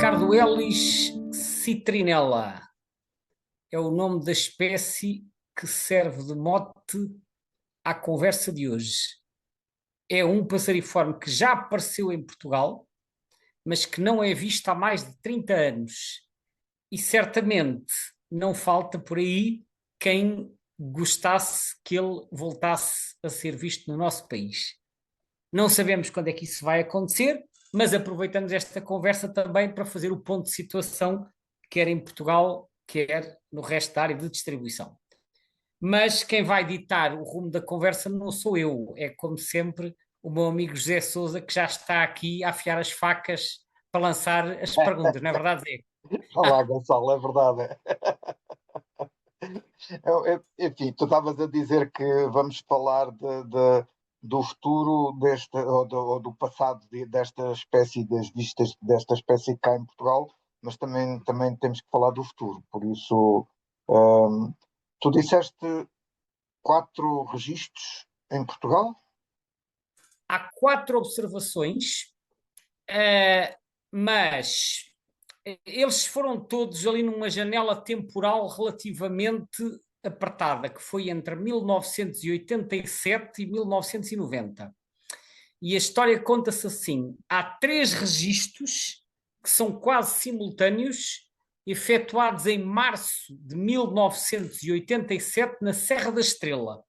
Ricardo Elis citrinella é o nome da espécie que serve de mote à conversa de hoje. É um passariforme que já apareceu em Portugal, mas que não é visto há mais de 30 anos. E certamente não falta por aí quem gostasse que ele voltasse a ser visto no nosso país. Não sabemos quando é que isso vai acontecer, mas aproveitamos esta conversa também para fazer o ponto de situação, quer em Portugal, quer no resto da área de distribuição. Mas quem vai ditar o rumo da conversa não sou eu, é como sempre o meu amigo José Sousa, que já está aqui a afiar as facas para lançar as perguntas, não é verdade, Zé? Olá, Gonçalo, é verdade. Enfim, tu estavas a dizer que vamos falar do futuro ou do passado desta espécie, das vistas desta espécie cá em Portugal, mas também temos que falar do futuro. Por isso, hum, tu disseste 4 registros em Portugal? Há 4 observações, mas eles foram todos ali numa janela temporal relativamente apertada, que foi entre 1987 e 1990. E a história conta-se assim: há 3 registros que são quase simultâneos, efetuados em março de 1987 na Serra da Estrela,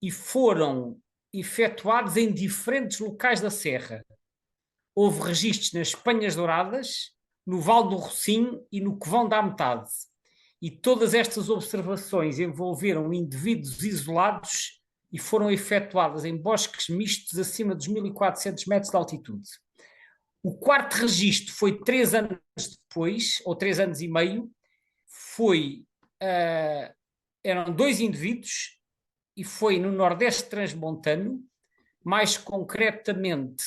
e foram efetuados em diferentes locais da Serra. Houve registros nas Penhas Douradas, no Vale do Rocinho e no Covão da Metade. E todas estas observações envolveram indivíduos isolados e foram efetuadas em bosques mistos acima dos 1400 metros de altitude. O quarto registro foi 3 anos depois, ou 3 anos e meio, eram 2 indivíduos e foi no Nordeste Transmontano, mais concretamente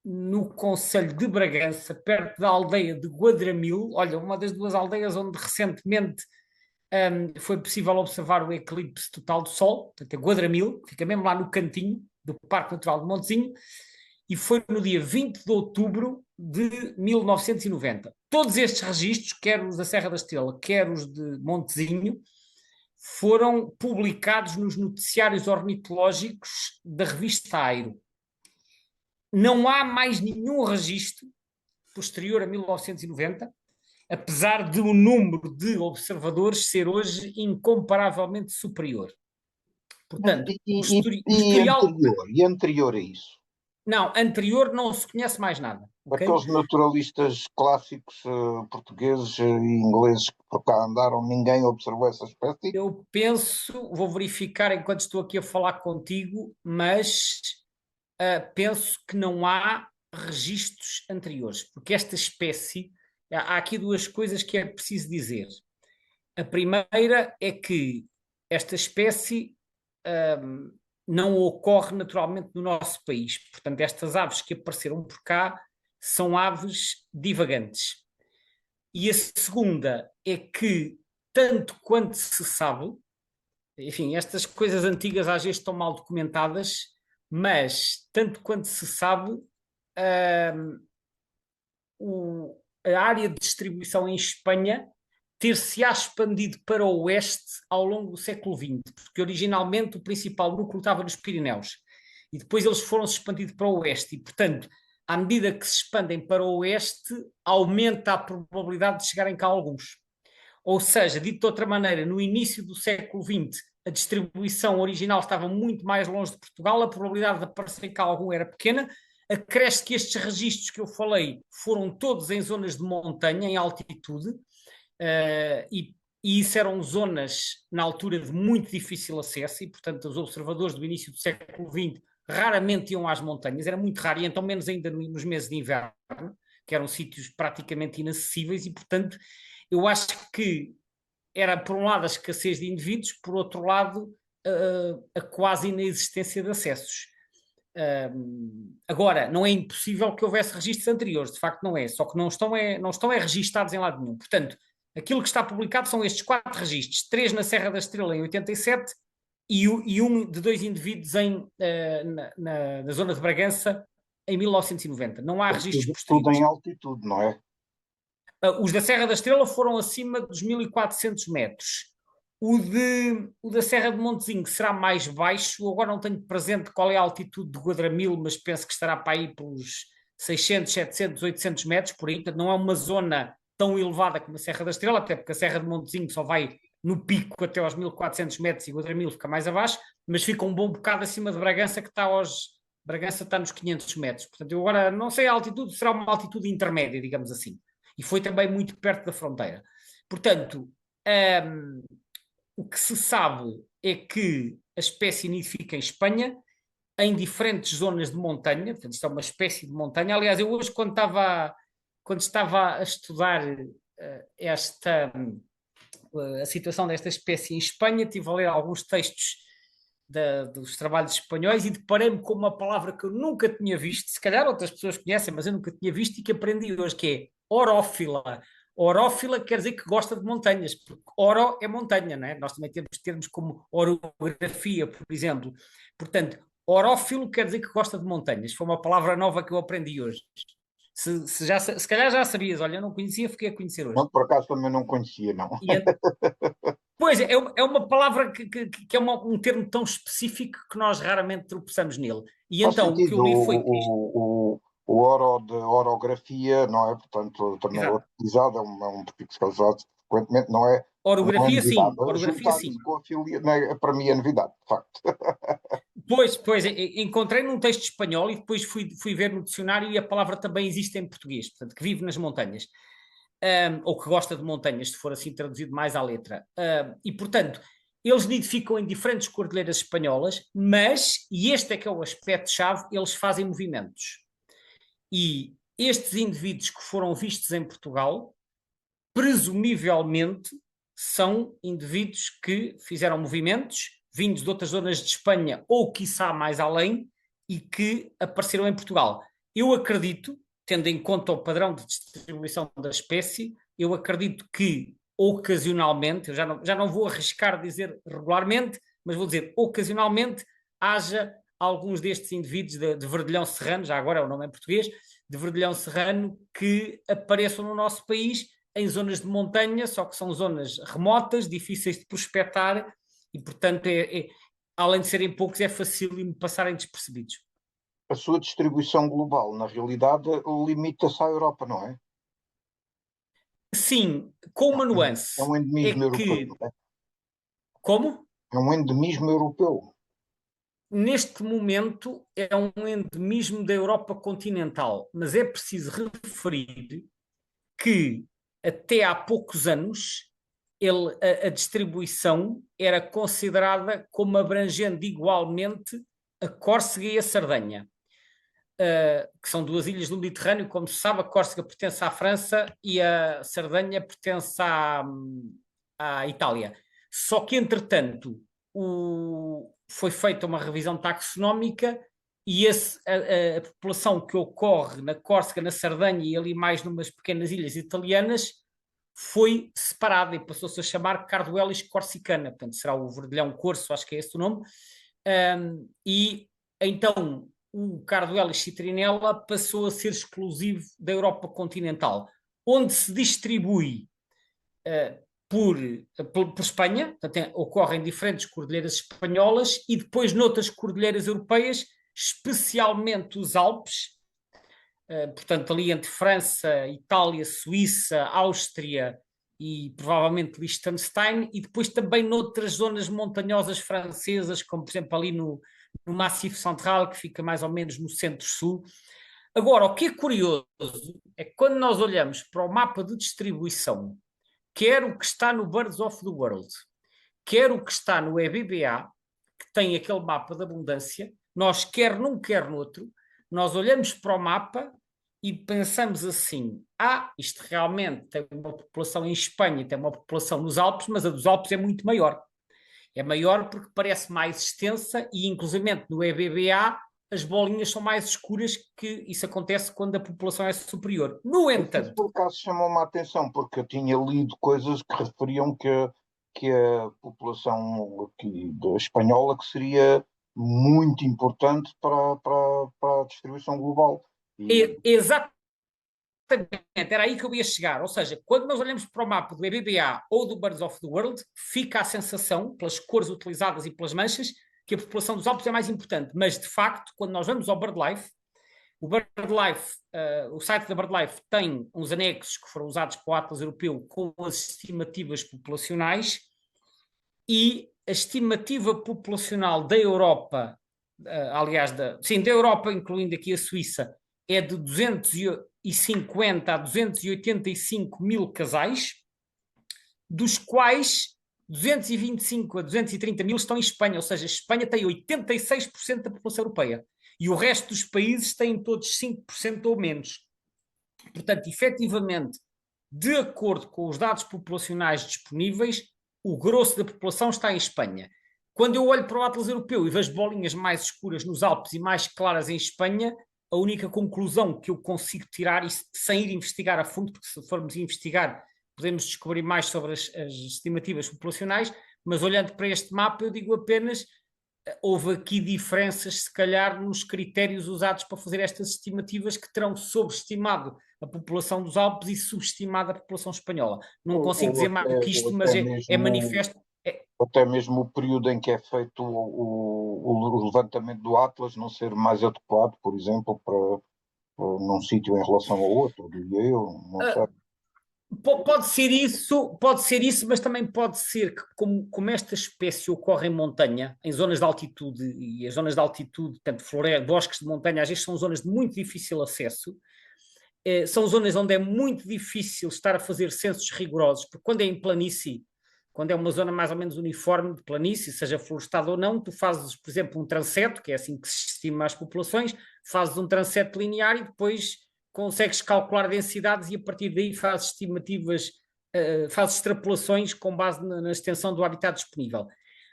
no concelho de Bragança, perto da aldeia de Guadramil. Olha, uma das 2 aldeias onde recentemente foi possível observar o eclipse total do Sol, portanto é Guadramil, fica mesmo lá no cantinho do Parque Natural de Montezinho, e foi no dia 20 de outubro de 1990. Todos estes registros, quer os da Serra da Estrela, quer os de Montezinho, foram publicados nos noticiários ornitológicos da revista Airo. Não há mais nenhum registro posterior a 1990, apesar de o número de observadores ser hoje incomparavelmente superior. Portanto, o historial... E anterior a isso? Não, anterior não se conhece mais nada. Okay? Aqueles naturalistas clássicos portugueses e ingleses que por cá andaram, ninguém observou essa espécie? Eu penso, vou verificar enquanto estou aqui a falar contigo, mas penso que não há registros anteriores, porque esta espécie, há aqui 2 coisas que é preciso dizer. A primeira é que esta espécie não ocorre naturalmente no nosso país. Portanto, estas aves que apareceram por cá são aves divagantes. E a segunda é que, tanto quanto se sabe, enfim, estas coisas antigas às vezes estão mal documentadas, mas tanto quanto se sabe, a área de distribuição em Espanha ter-se-á expandido para o oeste ao longo do século XX, porque originalmente o principal núcleo estava nos Pirineus, e depois eles foram-se expandindo para o oeste, e portanto, à medida que se expandem para o oeste, aumenta a probabilidade de chegarem cá alguns. Ou seja, dito de outra maneira, no início do século XX, a distribuição original estava muito mais longe de Portugal, a probabilidade de aparecer cá algum era pequena. Acresce que estes registros que eu falei foram todos em zonas de montanha, em altitude, e isso eram zonas, na altura, de muito difícil acesso, e, portanto, os observadores do início do século XX raramente iam às montanhas, era muito raro, e então menos ainda nos meses de inverno, que eram sítios praticamente inacessíveis, e, portanto, eu acho que era, por um lado, a escassez de indivíduos, por outro lado, a quase inexistência de acessos. Agora, não é impossível que houvesse registros anteriores, de facto não é, só que não estão registados em lado nenhum. Portanto, aquilo que está publicado são estes 4 registros, 3 na Serra da Estrela em 87 e um de 2 indivíduos na zona de Bragança em 1990. Não há registros Tudo em posteriores. altitude, não é? Os da Serra da Estrela foram acima dos 1400 metros. O da Serra de Montezinho será mais baixo. Agora não tenho presente qual é a altitude de Guadramil, mas penso que estará para aí pelos 600, 700, 800 metros por aí. Portanto, não é uma zona tão elevada como a Serra da Estrela, até porque a Serra de Montezinho só vai no pico até aos 1400 metros e Guadramil fica mais abaixo, mas fica um bom bocado acima de Bragança, que está aos... Bragança está nos 500 metros. Portanto, eu agora não sei a altitude, será uma altitude intermédia, digamos assim. E foi também muito perto da fronteira. Portanto, um, o que se sabe é que a espécie nidifica em Espanha, em diferentes zonas de montanha, portanto, isto é uma espécie de montanha. Aliás, eu hoje, quando estava a estudar a situação desta espécie em Espanha, estive a ler alguns textos dos trabalhos espanhóis e deparei-me com uma palavra que eu nunca tinha visto, se calhar outras pessoas conhecem, mas eu nunca tinha visto e que aprendi hoje, que é orófila. Orófila quer dizer que gosta de montanhas, porque oro é montanha, não é? Nós também temos termos como orografia, por exemplo. Portanto, orófilo quer dizer que gosta de montanhas. Foi uma palavra nova que eu aprendi hoje. Se calhar já sabias, olha, eu não conhecia, fiquei a conhecer hoje. Não, por acaso também não conhecia, não. Pois, é uma palavra que é um termo tão específico que nós raramente tropeçamos nele. E Faz então o que sentido, eu li foi que o oro de orografia, não é? Portanto, também é exato, utilizado, é um prefixo que é usado frequentemente, não é orografia novidade. sim, orografia Juntar isso sim. com a filia, para mim é novidade, de facto. Pois, encontrei num texto espanhol e depois fui ver no dicionário e a palavra também existe em português, portanto, que vive nas montanhas, ou que gosta de montanhas, se for assim traduzido mais à letra. E, portanto, eles nidificam em diferentes cordilheiras espanholas, mas, e este é que é o aspecto-chave, eles fazem movimentos. E estes indivíduos que foram vistos em Portugal, presumivelmente, são indivíduos que fizeram movimentos vindos de outras zonas de Espanha ou, quiçá, mais além, e que apareceram em Portugal. Eu acredito, tendo em conta o padrão de distribuição da espécie, eu acredito que, ocasionalmente, eu já não vou arriscar dizer regularmente, mas vou dizer ocasionalmente, haja alguns destes indivíduos de verdilhão serrano, já agora é o nome em português, de verdilhão serrano, que apareçam no nosso país em zonas de montanha, só que são zonas remotas, difíceis de prospectar e, portanto, além de serem poucos, é fácil passarem despercebidos. A sua distribuição global, na realidade, limita-se à Europa, não é? Sim, com uma É nuance, um é endemismo europeu, que, não é? como? É um endemismo europeu. Neste momento é um endemismo da Europa continental, mas é preciso referir que até há poucos anos a distribuição era considerada como abrangendo igualmente a Córcega e a Sardenha, que são duas ilhas do Mediterrâneo. Como se sabe, a Córcega pertence à França e a Sardenha pertence à Itália. Só que, entretanto, foi feita uma revisão taxonómica e a população que ocorre na Córcega, na Sardenha e ali mais numas pequenas ilhas italianas foi separada e passou-se a chamar Carduelis corsicana, portanto será o verdilhão corso, acho que é esse o nome, e então o Carduelis citrinella passou a ser exclusivo da Europa continental, onde se distribui por Espanha, portanto, ocorrem diferentes cordilheiras espanholas e depois noutras cordilheiras europeias, especialmente os Alpes, portanto, ali entre França, Itália, Suíça, Áustria e provavelmente Liechtenstein, e depois também noutras zonas montanhosas francesas, como por exemplo ali no Massif Central, que fica mais ou menos no centro-sul. Agora, o que é curioso é que quando nós olhamos para o mapa de distribuição, quer o que está no Birds of the World, quer o que está no EBBA, que tem aquele mapa de abundância, nós quer num, quer no outro, nós olhamos para o mapa e pensamos assim, isto realmente tem uma população em Espanha, tem uma população nos Alpes, mas a dos Alpes é muito maior. É maior porque parece mais extensa e, inclusivamente, no EBBA as bolinhas são mais escuras, que isso acontece quando a população é superior. No Isso entanto, por acaso chamou-me a atenção, porque eu tinha lido coisas que referiam que a população aqui espanhola que seria muito importante para a distribuição global. Exatamente, era aí que eu ia chegar. Ou seja, quando nós olhamos para o mapa do EBBA ou do Birds of the World, fica a sensação, pelas cores utilizadas e pelas manchas, que a população dos Alpes é mais importante. Mas, de facto, quando nós vamos ao BirdLife, o site da BirdLife tem uns anexos que foram usados para o Atlas Europeu com as estimativas populacionais, e a estimativa populacional da Europa, aliás, da Europa, incluindo aqui a Suíça, é de 250 a 285 mil casais, dos quais 225 a 230 mil estão em Espanha, ou seja, a Espanha tem 86% da população europeia e o resto dos países têm todos 5% ou menos. Portanto, efetivamente, de acordo com os dados populacionais disponíveis, o grosso da população está em Espanha. Quando eu olho para o Atlas Europeu e vejo bolinhas mais escuras nos Alpes e mais claras em Espanha, a única conclusão que eu consigo tirar, e sem ir investigar a fundo, porque se formos investigar podemos descobrir mais sobre as estimativas populacionais, mas olhando para este mapa eu digo apenas houve aqui diferenças, se calhar, nos critérios usados para fazer estas estimativas que terão sobreestimado a população dos Alpes e subestimado a população espanhola. Não consigo dizer mais do que isto, mas é manifesto. Até mesmo o período em que é feito o levantamento do Atlas não ser mais adequado, por exemplo, para num sítio em relação ao outro, diria eu, não sei. Pode ser isso, mas também pode ser que, como esta espécie ocorre em montanha, em zonas de altitude, e as zonas de altitude, tanto bosques de montanha, às vezes são zonas de muito difícil acesso, são zonas onde é muito difícil estar a fazer censos rigorosos, porque quando é em planície, quando é uma zona mais ou menos uniforme de planície, seja florestada ou não, tu fazes, por exemplo, um transeto, que é assim que se estima as populações, fazes um transeto linear e depois consegues calcular densidades e a partir daí fazes estimativas, fazes extrapolações com base na extensão do habitat disponível.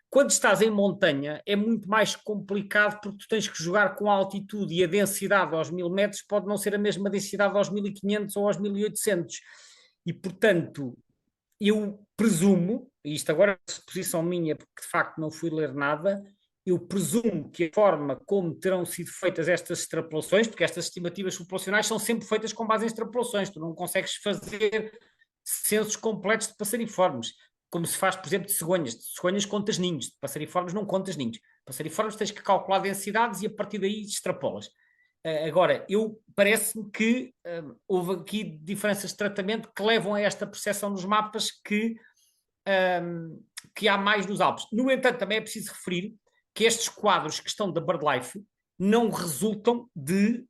Quando estás em montanha é muito mais complicado porque tu tens que jogar com a altitude e a densidade aos 1000 metros pode não ser a mesma densidade aos 1500 ou aos 1800 e portanto eu presumo, e isto agora é suposição minha porque de facto não fui ler nada, eu presumo que a forma como terão sido feitas estas extrapolações, porque estas estimativas populacionais são sempre feitas com base em extrapolações, tu não consegues fazer censos completos de passariformes, como se faz, por exemplo, de cegonhas contas ninhos, de passariformes não contas ninhos, passariformes tens que calcular densidades e a partir daí extrapolas. Agora, parece-me que houve aqui diferenças de tratamento que levam a esta percepção nos mapas que há mais nos Alpes. No entanto, também é preciso referir que estes quadros que estão da BirdLife não resultam de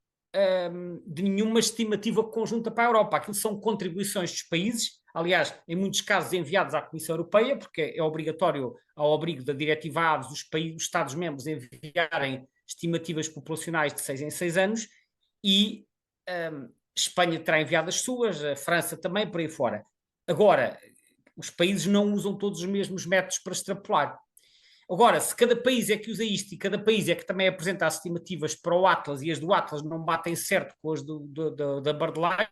nenhuma estimativa conjunta para a Europa. Aquilo são contribuições dos países, aliás, em muitos casos enviados à Comissão Europeia, porque é obrigatório, ao abrigo da Diretiva Aves, os Estados-membros enviarem estimativas populacionais de 6 em 6 anos, e Espanha terá enviado as suas, a França também, por aí fora. Agora, os países não usam todos os mesmos métodos para extrapolar. Agora, se cada país é que usa isto e cada país é que também apresenta as estimativas para o Atlas e as do Atlas não batem certo com as da BirdLife,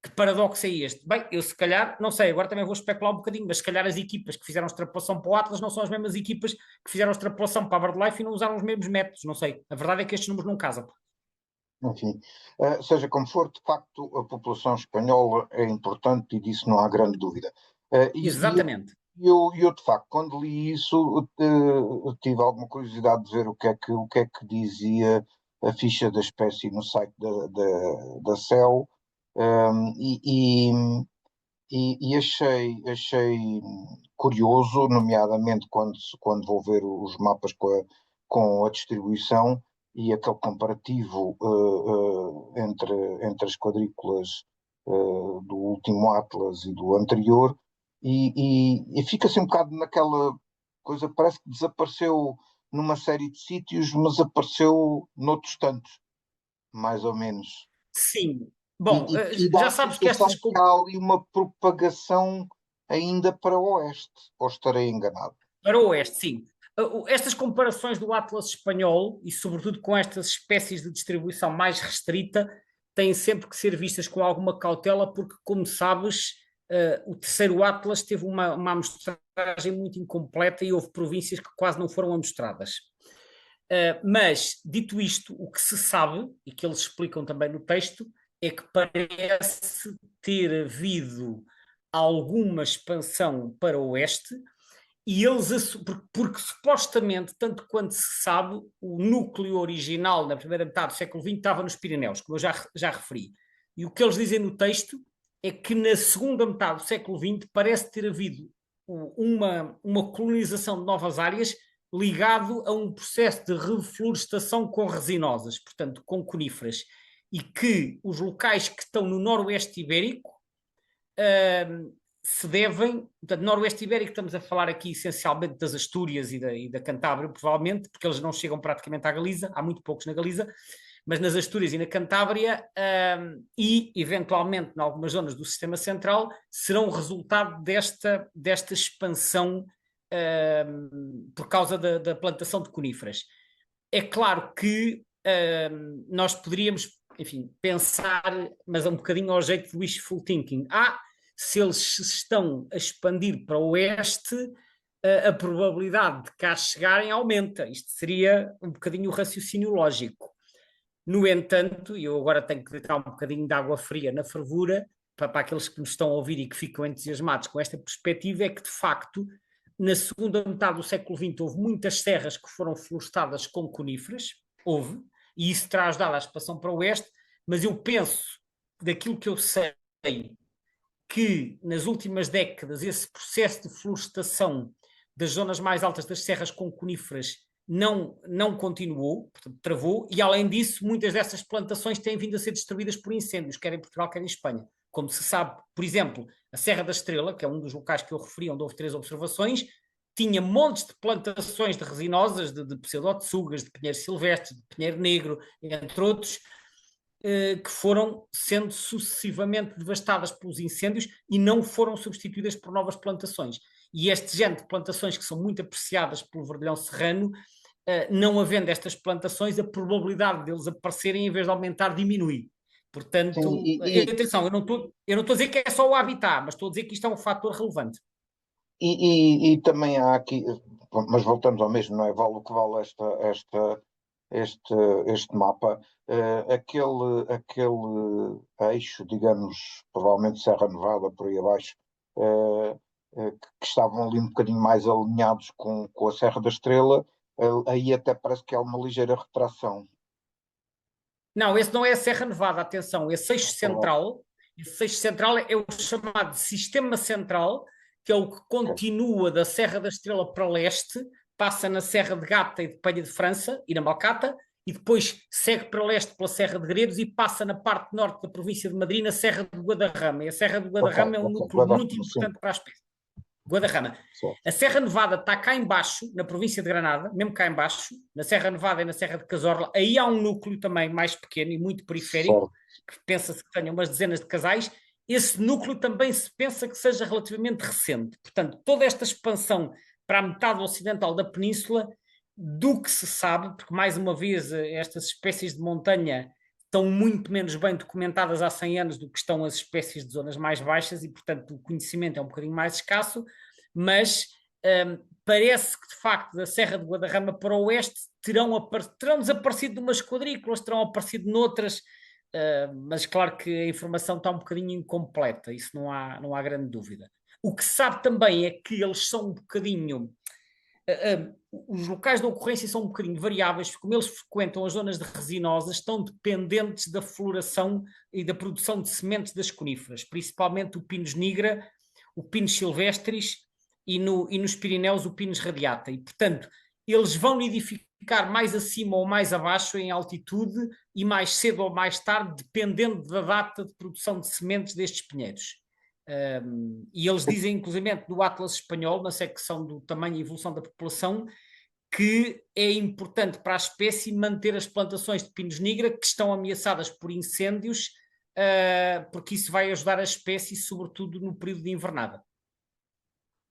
que paradoxo é este? Bem, eu se calhar, não sei, agora também vou especular um bocadinho, mas se calhar as equipas que fizeram extrapolação para o Atlas não são as mesmas equipas que fizeram extrapolação para a BirdLife e não usaram os mesmos métodos, não sei. A verdade é que estes números não casam. Enfim, seja como for, de facto, a população espanhola é importante e disso não há grande dúvida. Exatamente. Eu, de facto, quando li isso, tive alguma curiosidade de ver o que é que dizia a ficha da espécie no site da CEL, e achei curioso, nomeadamente quando vou ver os mapas com a distribuição e aquele comparativo entre as quadrículas do último Atlas e do anterior, e fica-se um bocado naquela coisa, parece que desapareceu numa série de sítios, mas apareceu noutros tantos, mais ou menos. Sim. Bom, E dá já a sabes que sensação estas. que há ali uma propagação ainda para o oeste, ou estarei enganado? Para o oeste, sim. Estas comparações do Atlas espanhol, e sobretudo com estas espécies de distribuição mais restrita, têm sempre que ser vistas com alguma cautela, porque, como sabes, o terceiro Atlas teve uma amostragem muito incompleta e houve províncias que quase não foram amostradas. Mas, dito isto, o que se sabe, e que eles explicam também no texto, é que parece ter havido alguma expansão para o oeste, e eles, porque supostamente, tanto quanto se sabe, o núcleo original na primeira metade do século XX estava nos Pirineus, como eu já referi. E o que eles dizem no texto é que na segunda metade do século XX parece ter havido uma colonização de novas áreas ligado a um processo de reflorestação com resinosas, portanto com coníferas, e que os locais que estão no noroeste ibérico se devem, portanto, noroeste ibérico estamos a falar aqui essencialmente das Astúrias e da Cantábria, provavelmente, porque eles não chegam praticamente à Galiza, há muito poucos na Galiza, mas nas Astúrias e na Cantábria e, eventualmente, em algumas zonas do sistema central, serão resultado desta expansão por causa da plantação de coníferas. É claro que nós poderíamos, enfim, pensar, mas é um bocadinho ao jeito de wishful thinking. Se eles se estão a expandir para o oeste, a probabilidade de cá chegarem aumenta. Isto seria um bocadinho o raciocínio lógico. No entanto, e eu agora tenho que deitar um bocadinho de água fria na fervura, para aqueles que nos estão a ouvir e que ficam entusiasmados com esta perspectiva, é que, de facto, na segunda metade do século XX houve muitas serras que foram florestadas com coníferas, houve, e isso terá ajudado à expansão para o oeste, mas eu penso, daquilo que eu sei, que nas últimas décadas esse processo de florestação das zonas mais altas das serras com coníferas não continuou, portanto, travou, e além disso, muitas dessas plantações têm vindo a ser destruídas por incêndios, quer em Portugal, quer em Espanha. Como se sabe, por exemplo, a Serra da Estrela, que é um dos locais que eu referi, onde houve 3 observações, tinha montes de plantações de resinosas, de pseudotsugas, de pinheiro silvestre, de pinheiro negro, entre outros, que foram sendo sucessivamente devastadas pelos incêndios e não foram substituídas por novas plantações. E este género de plantações que são muito apreciadas pelo verdilhão serrano, não havendo estas plantações, a probabilidade deles aparecerem, em vez de aumentar, diminui. Portanto, Sim, atenção, eu não estou a dizer que é só o habitat, mas estou a dizer que isto é um fator relevante. e também há aqui, mas voltamos ao mesmo, não é? Vale o que vale este, este mapa. Aquele eixo, digamos, provavelmente Serra Nevada, por aí abaixo, que estavam ali um bocadinho mais alinhados com a Serra da Estrela, aí até parece que há uma ligeira retração. Não, esse não é a Serra Nevada, atenção, esse eixo central é o chamado Sistema Central, que é o que Ok, continua da Serra da Estrela para leste, passa na Serra de Gata e de Penha de França e na Malcata, e depois segue para leste pela Serra de Gredos e passa na parte norte da província de Madrid, na Serra de Guadarrama. E a Serra de ok, Guadarrama é um ok. núcleo Vai dar, muito sim, importante para a espécie. Guadarrama. A certo, Serra Nevada está cá embaixo, na província de Granada, mesmo cá embaixo, na Serra Nevada e na Serra de Cazorla. Aí há um núcleo também mais pequeno e muito periférico, certo. que pensa-se que tenha umas dezenas de casais. Esse núcleo também se pensa que seja relativamente recente. Portanto, toda esta expansão para a metade ocidental da península, do que se sabe, porque mais uma vez estas espécies de montanha estão muito menos bem documentadas há 100 anos do que estão as espécies de zonas mais baixas e, portanto, o conhecimento é um bocadinho mais escasso, mas parece que, de facto, da Serra de Guadarrama para o oeste terão desaparecido de umas quadrículas, terão aparecido noutras, mas claro que a informação está um bocadinho incompleta, isso não há grande dúvida. O que se sabe também é que eles são um bocadinho os locais de ocorrência são um bocadinho variáveis, como eles frequentam as zonas de resinosas, estão dependentes da floração e da produção de sementes das coníferas, principalmente o Pinus nigra, o Pinus silvestris e nos Pirineus o Pinus radiata. E, portanto, eles vão nidificar mais acima ou mais abaixo em altitude e mais cedo ou mais tarde, dependendo da data de produção de sementes destes pinheiros. E eles dizem, inclusive, no Atlas Espanhol, na secção do tamanho e evolução da população, que é importante para a espécie manter as plantações de Pinus nigra que estão ameaçadas por incêndios, porque isso vai ajudar a espécie, sobretudo no período de invernada.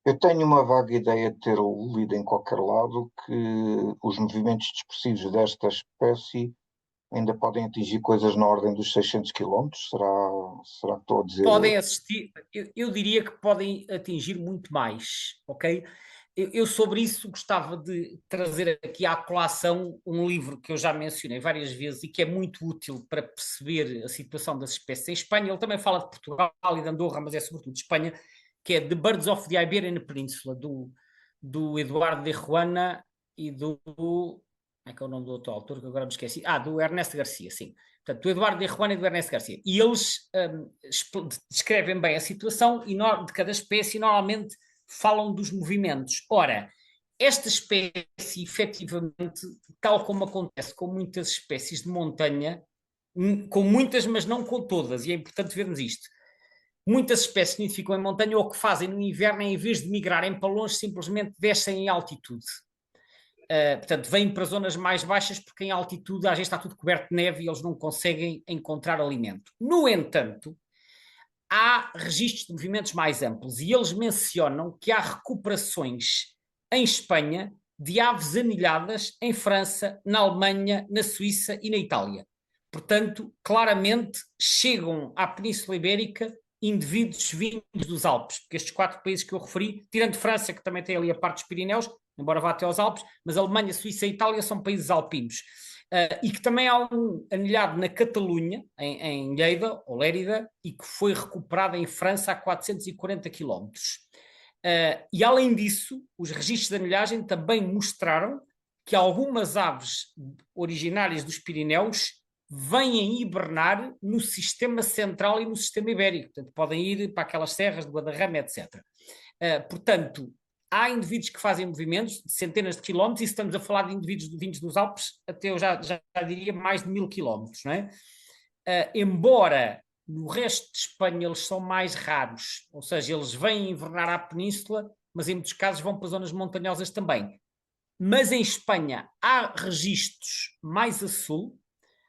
Eu tenho uma vaga ideia de ter lido em qualquer lado que os movimentos dispersivos desta espécie ainda podem atingir coisas na ordem dos 600 quilómetros. Será que estou a dizer? Podem assistir, eu diria que podem atingir muito mais, ok? eu sobre isso gostava de trazer aqui à colação um livro que eu já mencionei várias vezes e que é muito útil para perceber a situação das espécies em Espanha. Ele também fala de Portugal e de Andorra, mas é sobretudo de Espanha, que é The Birds of the Iberian Peninsula, do Eduardo de Ruana e do... Como é que é o nome do outro autor, que agora me esqueci? Do Ernesto Garcia, sim. Portanto, do Eduardo de Ruana e do Ernesto Garcia. E eles descrevem bem a situação de cada espécie e normalmente falam dos movimentos. Ora, esta espécie, efetivamente, tal como acontece com muitas espécies de montanha, com muitas, mas não com todas, e é importante vermos isto. Muitas espécies nidificam em montanha ou o que fazem no inverno, em vez de migrarem para longe, simplesmente descem em altitude. Portanto, vêm para zonas mais baixas porque em altitude às vezes está tudo coberto de neve e eles não conseguem encontrar alimento. No entanto, há registros de movimentos mais amplos e eles mencionam que há recuperações em Espanha de aves anilhadas em França, na Alemanha, na Suíça e na Itália. Portanto, claramente chegam à Península Ibérica indivíduos vindos dos Alpes, porque estes 4 países que eu referi, tirando França, que também tem ali a parte dos Pirineus, embora vá até aos Alpes, mas Alemanha, Suíça e Itália são países alpinos. E que também há um anilhado na Catalunha, em Lleida, ou Lérida, e que foi recuperado em França a 440 quilómetros. E além disso, os registros de anilhagem também mostraram que algumas aves originárias dos Pirineus vêm hibernar no sistema central e no sistema ibérico. Portanto, podem ir para aquelas serras de Guadarrama, etc. Portanto, há indivíduos que fazem movimentos de centenas de quilómetros, e estamos a falar de indivíduos vindos dos Alpes, até eu já diria mais de 1000 quilómetros, não é? Embora no resto de Espanha eles são mais raros, ou seja, eles vêm invernar à península, mas em muitos casos vão para zonas montanhosas também. Mas em Espanha há registros mais a sul,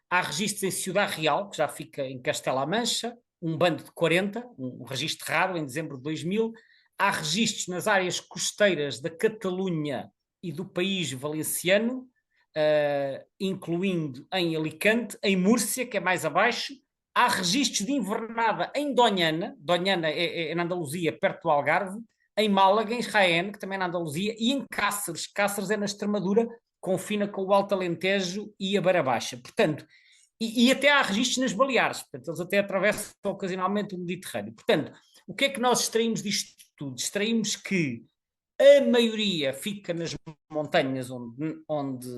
há registros em Ciudad Real, que já fica em Castela-A Mancha, um bando de 40, um registro raro em dezembro de 2000. Há registros nas áreas costeiras da Catalunha e do país valenciano, incluindo em Alicante, em Múrcia, que é mais abaixo. Há registros de invernada em Doñana, Doñana é na Andaluzia, perto do Algarve, em Málaga, em Jaén, que também é na Andaluzia, e em Cáceres. Cáceres é na Extremadura, confina com o Alto Alentejo e a Beira Baixa. Portanto, e até há registros nas Baleares, portanto, eles até atravessam ocasionalmente o Mediterrâneo. Portanto, o que é que nós extraímos disto tudo? Extraímos que a maioria fica nas montanhas onde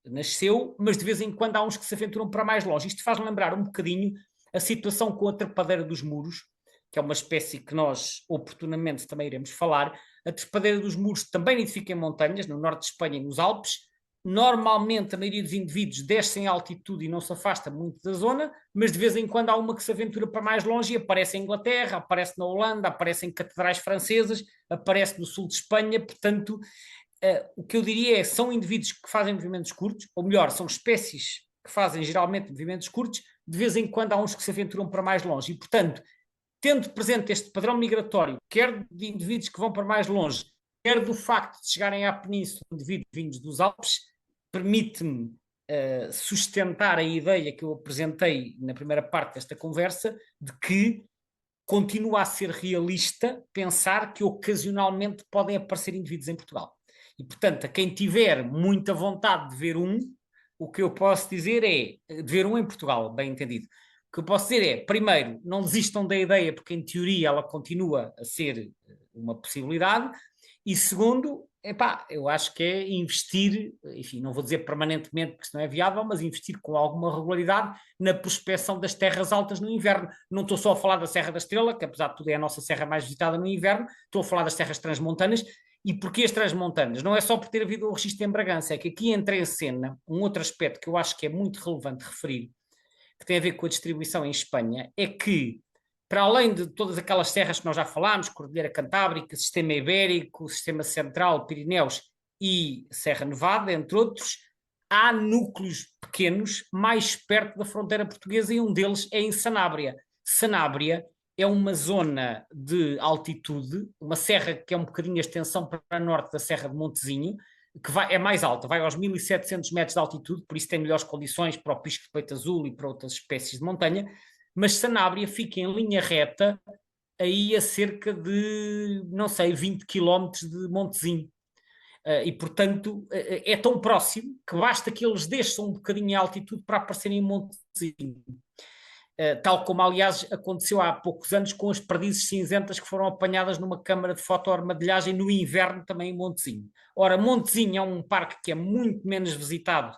nasceu, mas de vez em quando há uns que se aventuram para mais longe. Isto faz lembrar um bocadinho a situação com a trepadeira dos muros, que é uma espécie que nós oportunamente também iremos falar. A trepadeira dos muros também nidifica em montanhas, no norte de Espanha e nos Alpes. Normalmente a maioria dos indivíduos descem em altitude e não se afasta muito da zona, mas de vez em quando há uma que se aventura para mais longe e aparece em Inglaterra, aparece na Holanda, aparece em catedrais francesas, aparece no sul de Espanha. Portanto, o que eu diria é, são indivíduos que fazem movimentos curtos, ou melhor, são espécies que fazem geralmente movimentos curtos, de vez em quando há uns que se aventuram para mais longe e, portanto, tendo presente este padrão migratório, quer de indivíduos que vão para mais longe, quer do facto de chegarem à península indivíduos vindos dos Alpes, permite-me sustentar a ideia que eu apresentei na primeira parte desta conversa, de que continua a ser realista pensar que ocasionalmente podem aparecer indivíduos em Portugal. E, portanto, a quem tiver muita vontade de ver o que eu posso dizer é, de ver em Portugal, bem entendido, o que eu posso dizer é, primeiro, não desistam da ideia, porque em teoria ela continua a ser uma possibilidade, e segundo, eu acho que é investir, enfim, não vou dizer permanentemente porque isso não é viável, mas investir com alguma regularidade na prospecção das terras altas no inverno. Não estou só a falar da Serra da Estrela, que apesar de tudo é a nossa serra mais visitada no inverno, estou a falar das terras transmontanas. E porquê as transmontanas? Não é só por ter havido o registro de Bragança, é que aqui entra em cena um outro aspecto que eu acho que é muito relevante referir, que tem a ver com a distribuição em Espanha, é que, para além de todas aquelas serras que nós já falámos, Cordilheira Cantábrica, Sistema Ibérico, Sistema Central, Pirineus e Serra Nevada, entre outros, há núcleos pequenos mais perto da fronteira portuguesa e um deles é em Sanabria. Sanabria é uma zona de altitude, uma serra que é um bocadinho a extensão para norte da Serra de Montezinho, que é mais alta, vai aos 1700 metros de altitude, por isso tem melhores condições para o pisco de peito azul e para outras espécies de montanha, mas Sanabria fica em linha reta aí a cerca de, não sei, 20 km de Montezinho. E, portanto, é tão próximo que basta que eles desçam um bocadinho em altitude para aparecerem em Montezinho. Tal como, aliás, aconteceu há poucos anos com as perdizes cinzentas que foram apanhadas numa câmara de fotoarmadilhagem no inverno também em Montezinho. Ora, Montezinho é um parque que é muito menos visitado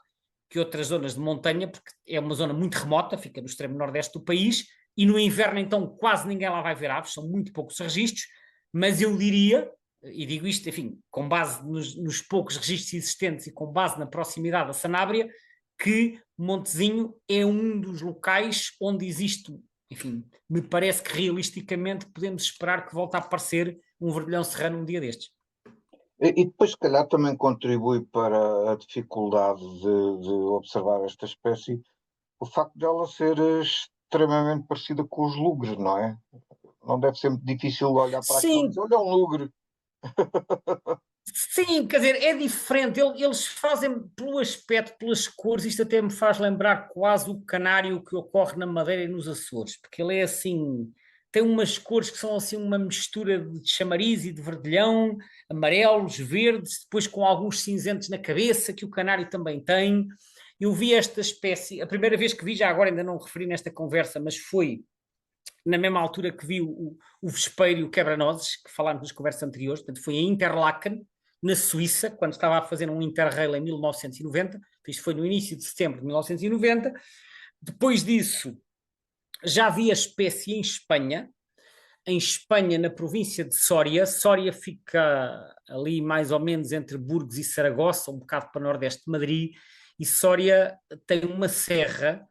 que outras zonas de montanha, porque é uma zona muito remota, fica no extremo nordeste do país, e no inverno então quase ninguém lá vai ver aves, são muito poucos registros, mas eu diria, e digo isto, enfim, com base nos poucos registros existentes e com base na proximidade da Sanábria, que Montezinho é um dos locais onde existe, enfim, me parece que realisticamente podemos esperar que volte a aparecer um verdilhão serrano um dia destes. E depois, se calhar, também contribui para a dificuldade de observar esta espécie o facto dela ser extremamente parecida com os lugres, não é? Não deve ser muito difícil olhar para aquilo e Sim, dizer, olha, é um lugre. sim, quer dizer, é diferente. Eles fazem pelo aspecto, pelas cores, isto até me faz lembrar quase o canário que ocorre na Madeira e nos Açores, porque ele é assim, tem umas cores que são assim uma mistura de chamariz e de verdilhão, amarelos, verdes, depois com alguns cinzentos na cabeça, que o canário também tem. Eu vi esta espécie, a primeira vez que vi, já agora ainda não referi nesta conversa, mas foi na mesma altura que vi o vespeiro e o quebra-nozes, que falámos nas conversas anteriores, portanto foi em Interlaken, na Suíça, quando estava a fazer um Interrail em 1990, isto foi no início de setembro de 1990. Depois disso, já vi a espécie em Espanha, na província de Sória. Sória fica ali mais ou menos entre Burgos e Saragossa, um bocado para o nordeste de Madrid, e Sória tem uma serra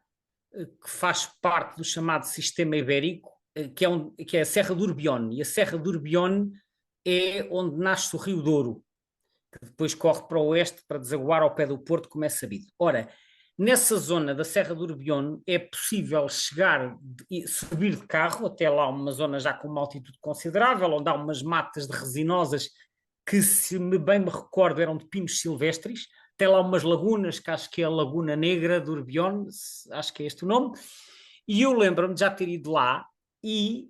que faz parte do chamado sistema ibérico, que é a Serra do Urbión. E a Serra do Urbión é onde nasce o Rio Douro, que depois corre para o oeste para desaguar ao pé do Porto, como é sabido. Ora, nessa zona da Serra do Urbión é possível chegar e subir de carro até lá, uma zona já com uma altitude considerável, onde há umas matas de resinosas que, se bem me recordo, eram de pinos silvestres. Tem lá umas lagunas, que acho que é a Laguna Negra do Urbión, acho que é este o nome. E eu lembro-me de já ter ido lá e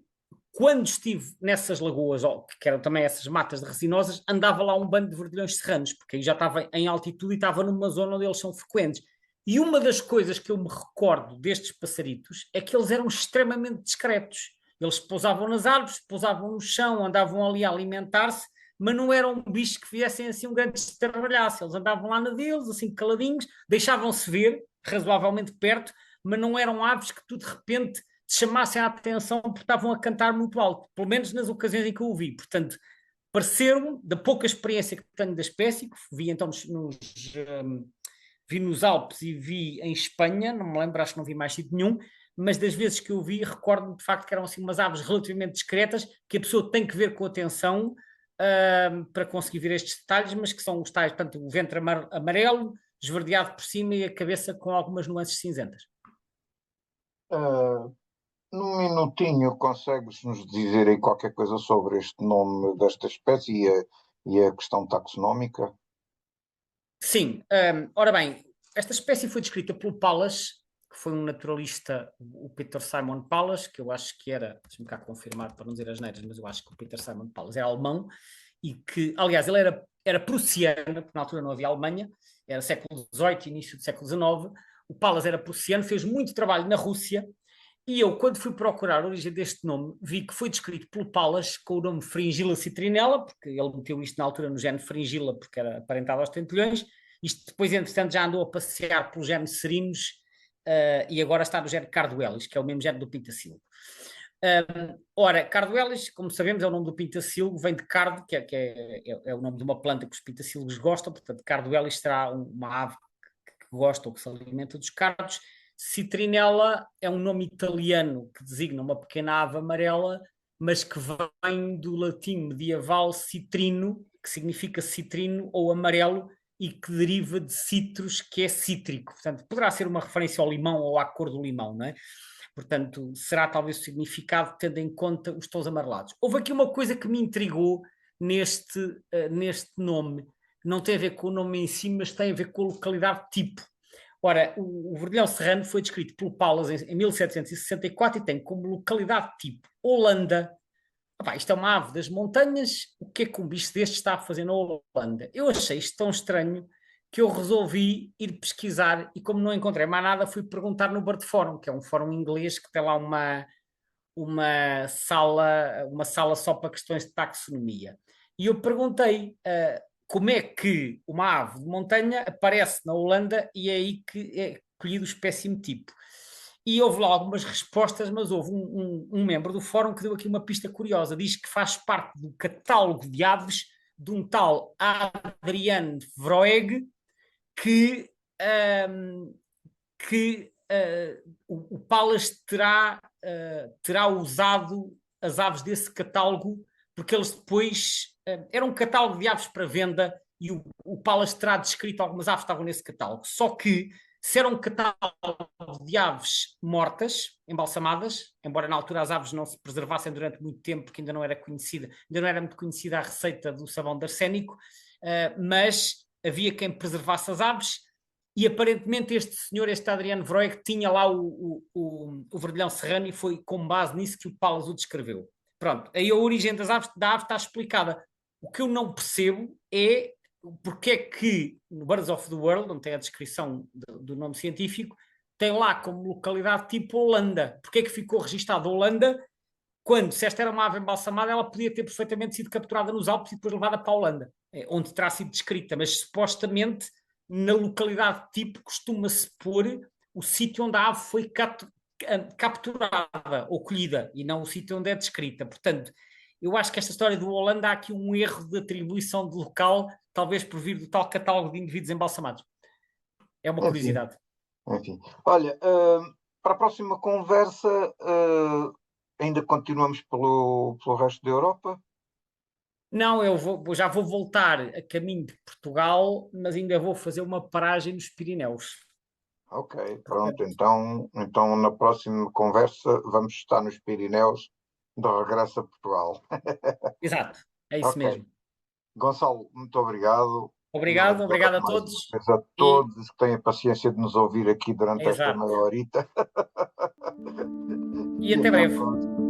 quando estive nessas lagoas, que eram também essas matas de resinosas, andava lá um bando de verdilhões serranos, porque aí já estava em altitude e estava numa zona onde eles são frequentes. E uma das coisas que eu me recordo destes passaritos é que eles eram extremamente discretos. Eles pousavam nas árvores, pousavam no chão, andavam ali a alimentar-se, mas não eram bichos que fizessem assim um grande estardalhaço. Eles andavam lá na deles, assim caladinhos, deixavam-se ver razoavelmente perto, mas não eram aves que tu de repente te chamassem a atenção porque estavam a cantar muito alto, pelo menos nas ocasiões em que eu o vi. Portanto, pareceram, da pouca experiência que tenho da espécie, que vi então vi nos Alpes e vi em Espanha, não me lembro, acho que não vi mais sítio nenhum, mas das vezes que eu vi, recordo-me de facto que eram assim umas aves relativamente discretas, que a pessoa tem que ver com atenção para conseguir ver estes detalhes, mas que são os tais, portanto, o ventre amarelo, esverdeado por cima e a cabeça com algumas nuances cinzentas. Ah, num minutinho, consegues-nos dizer aí qualquer coisa sobre este nome desta espécie e a questão taxonómica? Sim, ora bem, esta espécie foi descrita pelo Pallas, que foi um naturalista, o Peter Simon Pallas, que eu acho que era, deixa-me cá confirmar para não dizer as neiras, mas eu acho que o Peter Simon Pallas era alemão, e que, aliás, ele era prussiano, porque na altura não havia Alemanha, era século XVIII, início do século XIX. O Pallas era prussiano, fez muito trabalho na Rússia, e eu, quando fui procurar a origem deste nome, vi que foi descrito pelo Pallas com o nome Fringilla citrinella, porque ele meteu isto na altura no género Fringilla, porque era aparentado aos tentilhões. Isto depois, entretanto, já andou a passear pelo género Serinos, e agora está no género Carduelis, que é o mesmo género do Pintacilgo. Ora, Carduelis, como sabemos, é o nome do Pintacilgo, vem de cardo, que é o nome de uma planta que os Pintacilgos gostam, portanto, Carduelis será uma ave que gosta ou que se alimenta dos cardos. Citrinella é um nome italiano que designa uma pequena ave amarela, mas que vem do latim medieval citrino, que significa citrino ou amarelo, e que deriva de citrus, que é cítrico. Portanto, poderá ser uma referência ao limão ou à cor do limão, não é? Portanto, será talvez o significado tendo em conta os tons amarelados. Houve aqui uma coisa que me intrigou neste nome. Não tem a ver com o nome em si, mas tem a ver com a localidade tipo. Ora, o Verdilhão Serrano foi descrito pelo Pallas em 1764 e tem como localidade tipo Holanda. Opá, isto é uma ave das montanhas, o que é que um bicho deste está a fazer na Holanda? Eu achei isto tão estranho que eu resolvi ir pesquisar e como não encontrei mais nada, fui perguntar no Bird Forum, que é um fórum inglês que tem lá uma sala só para questões de taxonomia. E eu perguntei como é que uma ave de montanha aparece na Holanda e é aí que é colhido o espécime tipo. E houve lá algumas respostas, mas houve um membro do fórum que deu aqui uma pista curiosa. Diz que faz parte do catálogo de aves de um tal Adrian Vroeg que, o Palace terá usado as aves desse catálogo, porque eles depois. Era um catálogo de aves para venda e o Palace terá descrito algumas aves que estavam nesse catálogo. Só que, se era um catálogo de aves mortas, embalsamadas, embora na altura as aves não se preservassem durante muito tempo, porque ainda não era muito conhecida a receita do sabão de arsénico, mas havia quem preservasse as aves. E aparentemente este senhor, este Adriano Vroeg, tinha lá o vermelhão serrano e foi com base nisso que o Palas o descreveu. Pronto, aí a origem da ave está explicada. O que eu não percebo é porque é que no Birds of the World, onde tem a descrição do nome científico, tem lá como localidade tipo Holanda. Porque é que ficou registado Holanda quando, se esta era uma ave embalsamada, ela podia ter perfeitamente sido capturada nos Alpes e depois levada para a Holanda, onde terá sido descrita, mas supostamente na localidade tipo costuma-se pôr o sítio onde a ave foi capturada ou colhida e não o sítio onde é descrita. Portanto, eu acho que esta história do Holanda há aqui um erro de atribuição de local, talvez por vir do tal catálogo de indivíduos embalsamados. É uma Enfim, curiosidade. enfim. Olha, para a próxima conversa, ainda continuamos pelo resto da Europa? Não, já vou voltar a caminho de Portugal, mas ainda vou fazer uma paragem nos Pirineus. Ok, pronto. Então na próxima conversa vamos estar nos Pirineus de regresso a Portugal. Exato, é isso Ok. mesmo. Gonçalo, muito obrigado. E Obrigado, obrigado obrigado a mais uma todos vez a e todos que têm a paciência de nos ouvir aqui durante esta exato. meia horita. E E até até à breve. próxima.